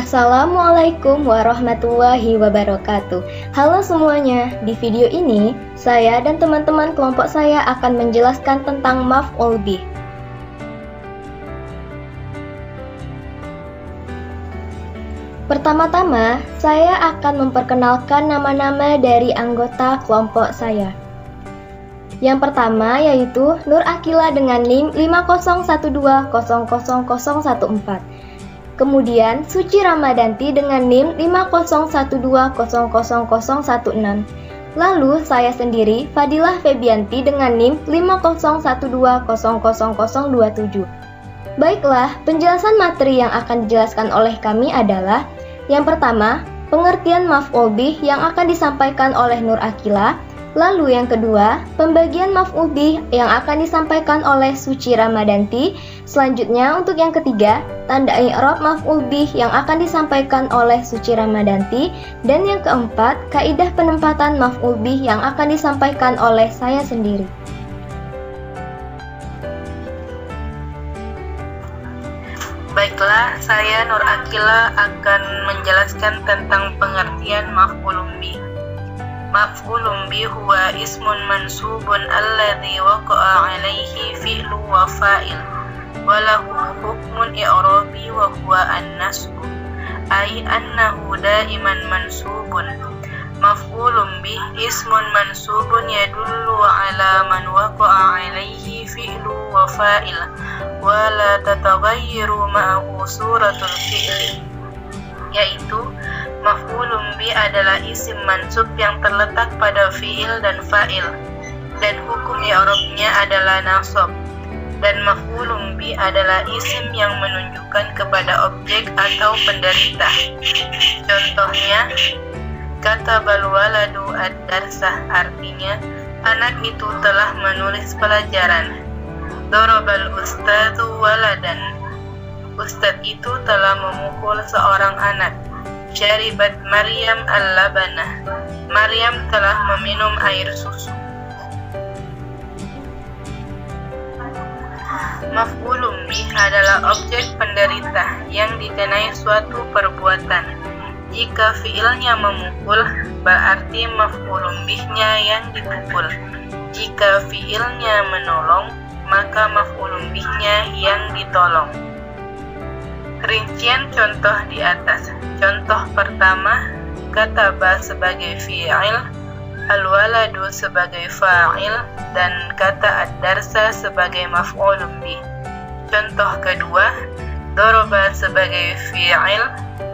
Assalamualaikum warahmatullahi wabarakatuh. Halo semuanya, di video ini saya dan teman-teman kelompok saya akan menjelaskan tentang maf'ul bih. Pertama-tama, saya akan memperkenalkan nama-nama dari anggota kelompok saya. Yang pertama yaitu Nur Akila dengan NIM 501200014. Kemudian Suci Ramadanti dengan NIM 501200016. Lalu saya sendiri Fadilah Febianti dengan NIM 501200027. Baiklah, penjelasan materi yang akan dijelaskan oleh kami adalah yang pertama, pengertian maf'ul bih yang akan disampaikan oleh Nur Akila. Lalu yang kedua, pembagian maf'ul bih yang akan disampaikan oleh Suci Ramadanti. Selanjutnya untuk yang ketiga, tanda i'rab maf'ul bih yang akan disampaikan oleh Suci Ramadanti. Dan yang keempat, kaidah penempatan maf'ul bih yang akan disampaikan oleh saya sendiri. Baiklah, saya Nur Akila akan menjelaskan tentang pengertian maf'ul bih. Maf'ulun bih huwa ismun mansubun alladhi waqa'a alaihi fi'lu wa fa'il wa lahu hukmun i'rabi wa huwa an-nasbu ay annahu da'iman mansubun. Maf'ulun bih ismun mansubun yadullu ala man waqa'a alaihi fi'lu wa fa'il wa la tatagayyaru ma'ahu suratul fi'li, yaitu maf'ulun bih adalah isim mansub yang terletak pada fi'il dan fa'il, dan hukum i'rabnya adalah nasab. Dan maf'ulun bih adalah isim yang menunjukkan kepada objek atau penderita. Contohnya, katabal waladu ad-darsah, artinya anak itu telah menulis pelajaran. Darabal ustadzu waladan, ustadz itu telah memukul seorang anak. Syaribat Maryam al-labanah, Maryam telah meminum air susu. Maf'ulun bih adalah objek penderita yang dikenai suatu perbuatan. Jika fiilnya memukul, berarti maf'ulun bihnya yang dipukul. Jika fiilnya menolong, maka maf'ulun bihnya yang ditolong. Rincian contoh di atas. Contoh pertama, kataba sebagai fi'il, al-waladu sebagai fa'il, dan kata ad-darsa sebagai maf'ulun bih. Contoh kedua, daraba sebagai fi'il,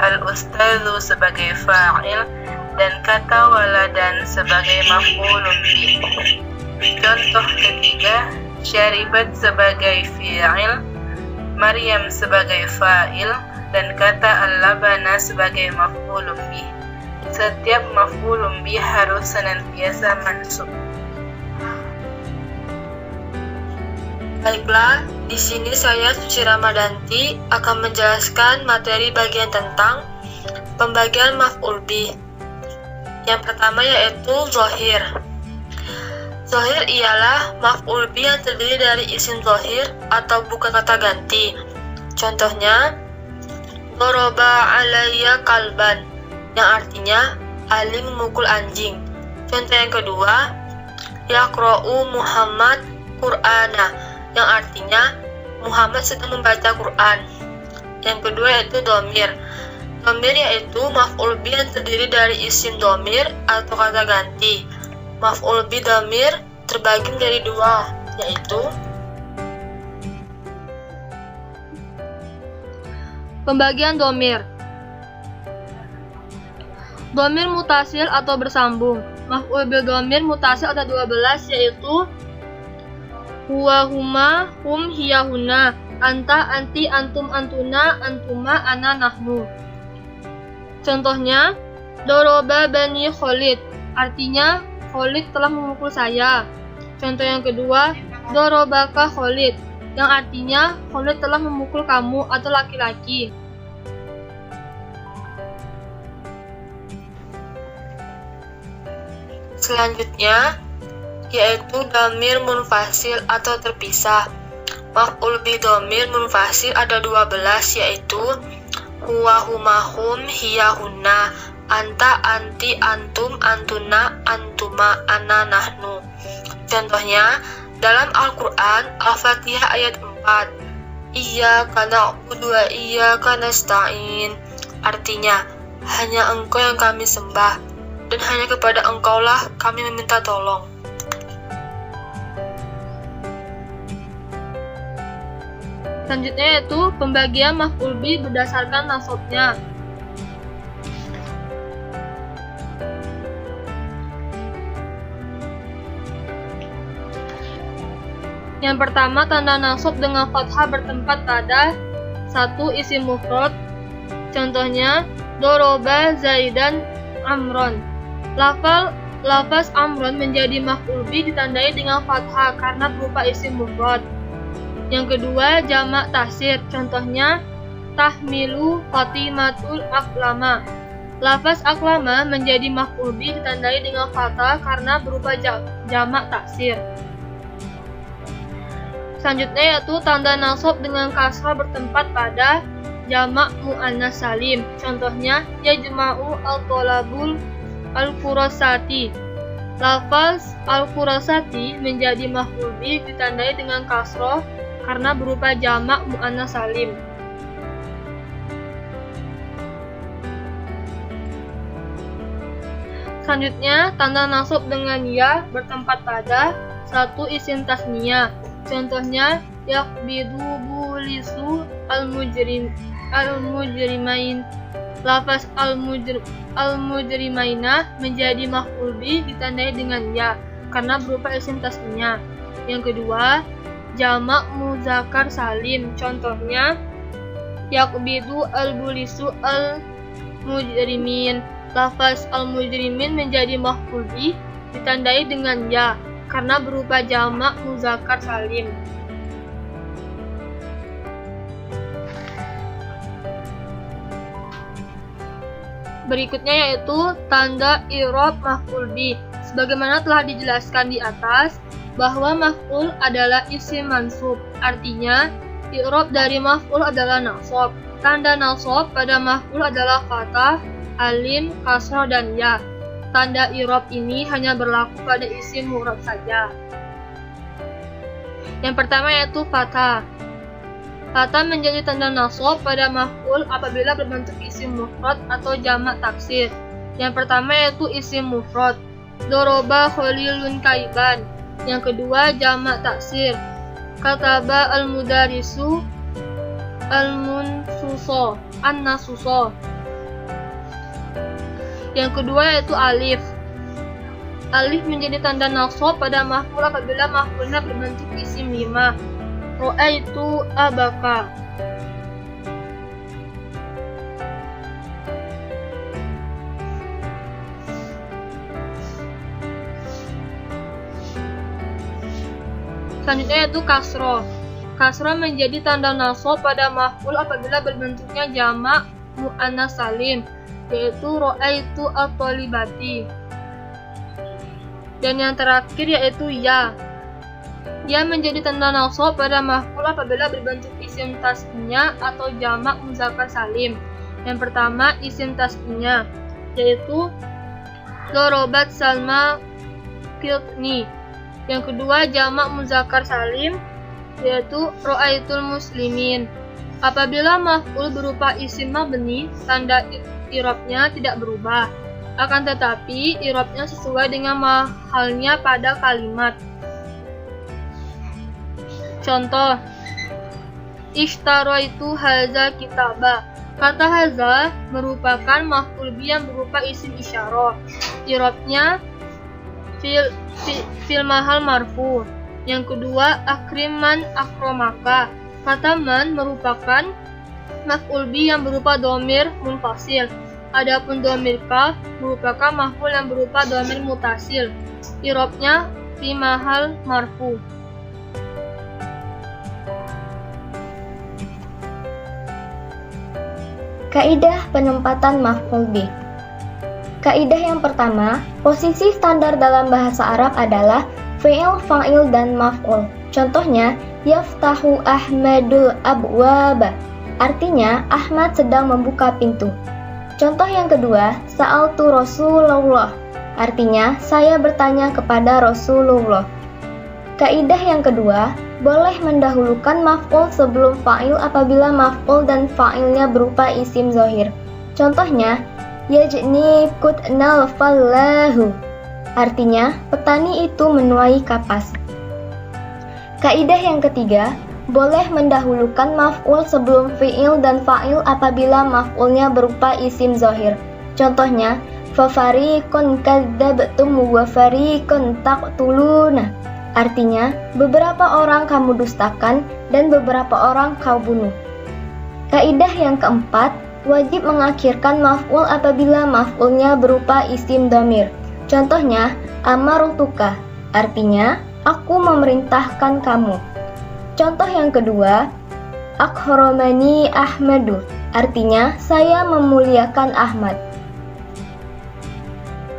al-ustadzu sebagai fa'il, dan kata waladan sebagai maf'ulun bih. Contoh ketiga, syaribat sebagai fi'il, Maryam sebagai fa'il, dan kata al-labana sebagai maf'ulun bih. Setiap maf'ulun bih harus senantiasa mansub. Baiklah, di sini saya Suci Ramadanti akan menjelaskan materi bagian tentang pembagian maf'ul bih. Yang pertama yaitu zahir. Zahir ialah maf'ul bih yang terdiri dari isim zahir atau bukan kata ganti. Contohnya, daraba alayya kalban, yang artinya Ali memukul anjing. Contoh yang kedua, yaqra'u Muhammad Qur'ana, yang artinya Muhammad sedang membaca Quran. Yang kedua yaitu dhamir. Dhamir yaitu maf'ul bih yang terdiri dari isim dhamir atau kata ganti. Maf'ul bih dhamir terbagi menjadi dua, yaitu pembagian dhamir. Dhamir mutasil atau bersambung. Maf'ul bih dhamir mutasil ada 12, yaitu huwa huma hum hiya huna, anta anti antum antuna antuma ana nahnu. Contohnya, daraba bani Khalid, artinya Khalid telah memukul saya. Contoh yang kedua, darabaka Khalid, yang artinya Khalid telah memukul kamu atau laki-laki. Selanjutnya yaitu dhamir munfasil atau terpisah. Maf'ul bih dhamir munfasil ada 12, yaitu huwa huma hum hiya hunna, anta anti antum antuna antuma ana nahnu. Contohnya dalam Al-Quran Al-Fatihah ayat 4, iyyaka na'budu wa iyyaka nasta'in. Artinya, hanya Engkau yang kami sembah dan hanya kepada Engkaulah kami meminta tolong. Selanjutnya yaitu pembagian maf'ul bih berdasarkan nasabnya. Yang pertama, tanda nasab dengan fathah bertempat pada satu isim mufrad. Contohnya, doroba Zaidan Amron. Lafaz Amron menjadi maf'ul bih ditandai dengan fathah karena berupa isim mufrad. Yang kedua, jamak taksir. Contohnya, tahmilu Fatimatul aklama. Lafaz aklama menjadi maf'ul bih ditandai dengan fathah karena berupa jamak taksir. Selanjutnya yaitu tanda nasab dengan kasrah bertempat pada jamak muannas salim. Contohnya, yajma'u al-tolabul al-kurasati. Lafaz al-kurasati menjadi maf'ul bih ditandai dengan kasrah karena berupa jamak muannas salim. Selanjutnya, tanda nasab dengan ya bertempat pada satu isim tasniyah. Contohnya, yaqbidu bulisu al-mujrimain. Lafaz al-mujrimaina menjadi maf'ul bih ditandai dengan ya karena berupa isim tasniyah. Yang kedua, jamak muzakkar salim. Contohnya, yaqbidu al-bulisu al-mujrimin. Lafaz al-mujrimin menjadi maf'ul bih ditandai dengan ya karena berupa jamak muzakkar salim. Berikutnya yaitu tanda i'rab maf'ul bih. Sebagaimana telah dijelaskan di atas bahwa maf'ul adalah isim mansub. Artinya, i'rab dari maf'ul adalah nasab. Tanda nasab pada maf'ul adalah fathah, alim, kasrah, dan ya. Tanda i'rab ini hanya berlaku pada isim mufrad saja. Yang pertama yaitu fathah. Fathah menjadi tanda nasab pada maf'ul apabila berbentuk isim mufrad atau jamak taksir. Yang pertama yaitu isim mufrad, doroba khalilun kaiban. Yang kedua jamak taksir, kataba al-mudarisu al-munsuso an-nasuso. Yang kedua yaitu alif. Alif menjadi tanda nasab pada maf'ul apabila maf'ulnya berbentuk isim 5. Ra'aitu abaka. Selanjutnya yaitu kasroh. Kasroh menjadi tanda nasab pada maf'ul apabila berbentuknya jamak muannas salim, yaitu ra'aitu at-talibati. Dan yang terakhir yaitu ya. Ya menjadi tanda nasab pada maf'ul apabila berbentuk isim tasniyah atau jamak muzakkar salim. Yang pertama isim tasniyah, yaitu dorobat Salma qiltni. Yang kedua jamak muzakkar salim, yaitu ra'aitul muslimin. Apabila maf'ul berupa isim mabni, tanda i'rabnya tidak berubah. Akan tetapi i'rabnya sesuai dengan mahalnya pada kalimat. Contoh, ishtaraitu haza kitaba. Kata haza merupakan maf'ul bih yang berupa isim isyarah. I'rabnya fil mahal marfu. Yang kedua, akriman akromaka. Kata man merupakan maf'ul bih yang berupa dhamir munfasil. Adapun dhamir kaf merupakan maf'ul yang berupa dhamir mutasil. I'rabnya fi mahal marfu. Kaidah penempatan maf'ul bih. Kaidah yang pertama, posisi standar dalam bahasa Arab adalah fi'il, fa'il, dan maf'ul. Contohnya, yaftahu Ahmadul abwaba. artinya Ahmad sedang membuka pintu. Contoh yang kedua, sa'altu Rasulullah, artinya saya bertanya kepada Rasulullah. Kaidah yang kedua, boleh mendahulukan maf'ul sebelum fa'il apabila maf'ul dan fa'ilnya berupa isim zahir. Contohnya, yajni kutnal fallahu, artinya petani itu menuai kapas. Kaidah yang ketiga, boleh mendahulukan maf'ul sebelum fi'il dan fa'il apabila maf'ulnya berupa isim zahir. Contohnya, fafariqun kadzabtum wa fariqun taqtuluna, artinya beberapa orang kamu dustakan dan beberapa orang kau bunuh. Kaidah yang keempat, wajib mengakhirkan maf'ul apabila maf'ulnya berupa isim dhamir. Contohnya, amarutuka, artinya aku memerintahkan kamu. Contoh yang kedua, akhromani Ahmadu, artinya saya memuliakan Ahmad.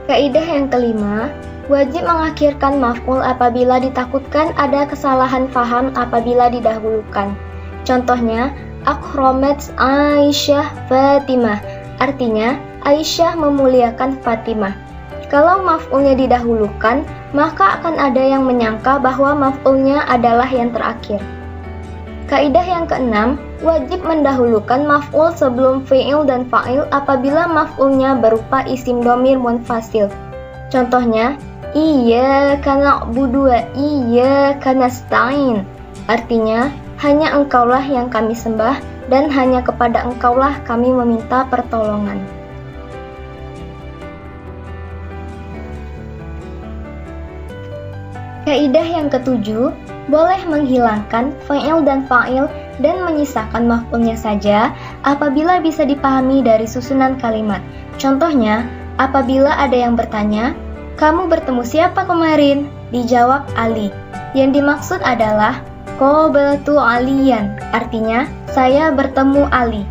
Kaidah yang kelima, wajib mengakhirkan maf'ul apabila ditakutkan ada kesalahan faham apabila didahulukan. Contohnya, akhromat Aisyah Fatimah, artinya Aisyah memuliakan Fatimah. Kalau maf'ulnya didahulukan, maka akan ada yang menyangka bahwa maf'ulnya adalah yang terakhir. Kaidah yang keenam, wajib mendahulukan maf'ul sebelum fi'il dan fa'il apabila maf'ulnya berupa isim dhamir munfasil. Contohnya, iyyaka na'budu wa iyyaka nasta'in, artinya hanya engkaulah yang kami sembah dan hanya kepada engkaulah kami meminta pertolongan. Kaidah yang ketujuh, boleh menghilangkan fa'il dan fa'il dan menyisakan maf'ulnya saja apabila bisa dipahami dari susunan kalimat. Contohnya, apabila ada yang bertanya, kamu bertemu siapa kemarin? Dijawab Ali. Yang dimaksud adalah qabaltu Aliyan, artinya saya bertemu Ali.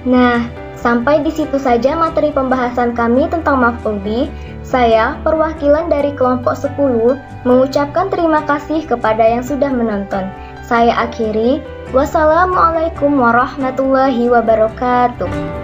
Nah, sampai di situ saja materi pembahasan kami tentang maf'ul bih. Saya, perwakilan dari kelompok 10, mengucapkan terima kasih kepada yang sudah menonton. Saya akhiri, wassalamualaikum warahmatullahi wabarakatuh.